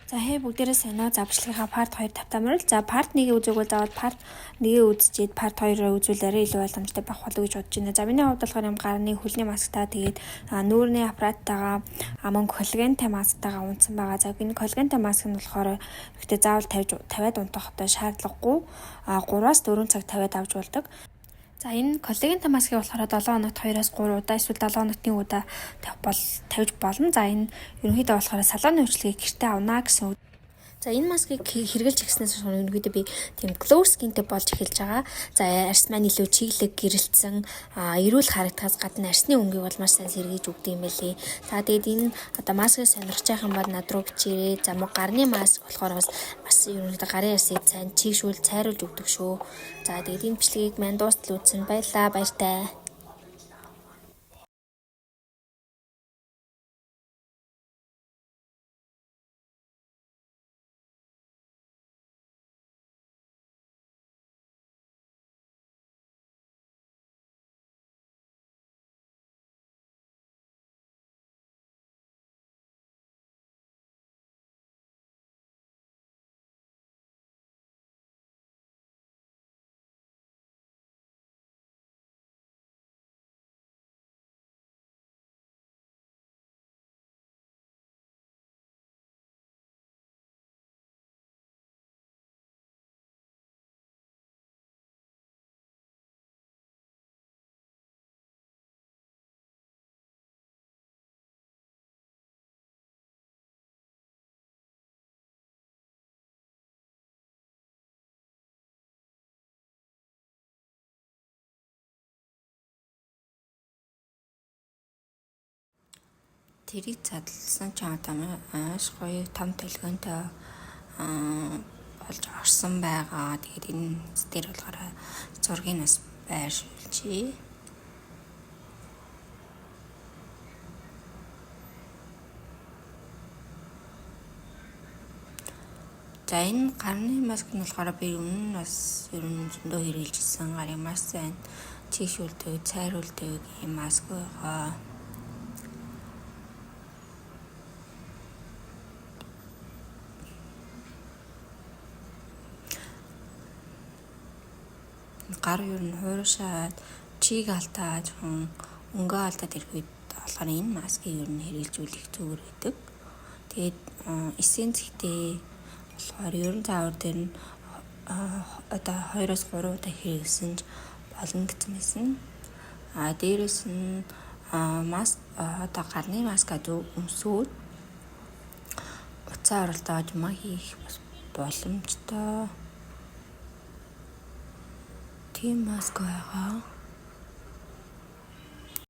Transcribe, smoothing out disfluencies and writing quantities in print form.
За бүгдээрээ сайн уу? За бичлэгийнхаа part 2 тавтамрал. За part 1-ийг үзээгөө заавал part 1-ийг үзчихэд part 2-оо үзвэл арай илүү ойлгомжтой байх болов гэж бодож байна. За миний хувьд болохоор юм гарны хөлний масктай тэгээд нүүрний аппараттайгаа мөн коллагентай масктайгаа унтсан байгаа. За энэ коллагентай маск нь болохоор ихтэй заавал тавиад унтах одоо шаардлагагүй 3-аас 4 цаг тавиад авч болдог. За энэ коллагентай маскыг болохоор 7 хоногт 2-аас 3 удаа эсвэл 7 хоногтны удаа тавьж болно. За энэ ерөнхийдөө болохоор салооны үйлчлэгийг гэртээ авна гэсэн үг. За энэ маскыг хэрэглэж эхлснээс хойш ерөнхийдөө би тийм glow skinтэй болж эхэлж байгаа. За арьс маань илүү чиглэг гэрэлтсэн, эрүүл харагдахаас гадна арьсны өнгийг бол маш сайн сэргийж өгдөг юм байлээ. За тэгээд энэ одоо маскыг сонирхож байх юм бол над руу бичээрэй. За мөн гарны маск болохоор бас ерөнхийдөө гарын арьсыг сайн чийгшүүл цайруулж өгдөг шүү. За тэгээд энэ бичлэгийг маань дуустал үзсэн баярлалаа. Баяртай. Тэрийг задлсан ч одоо маш гоё том төлгөөнтэй болж орсон байгаа. Тэгээд энэ дээр болохоор зургийг бас байршуулчихъя. За энэ гарны маск нь болохоор би өмнө нь бас ер нь зөндөө хэрэгжилсэн гарын маш сайн чийгшүүлдэг, цайруулдаг юм маск байгаа. Гар ер нь хууршаад чийг алдаад өнгөө алдаад ирэх үед болохоор энэ маскыг ер нь хэрэгжүүлэх зүгээр байдаг. Тэгээд эссенцтэй болохоор ер нь заавар дээр нь одоо 2-оос 3 удаа хэрэглэсэн ч болно гэсэн байсан. Дээрээс нь маск одоо гарны маскад өмсөөд утсаа оролдоод юм хийх бас боломжтой. Тийм маск байгаа.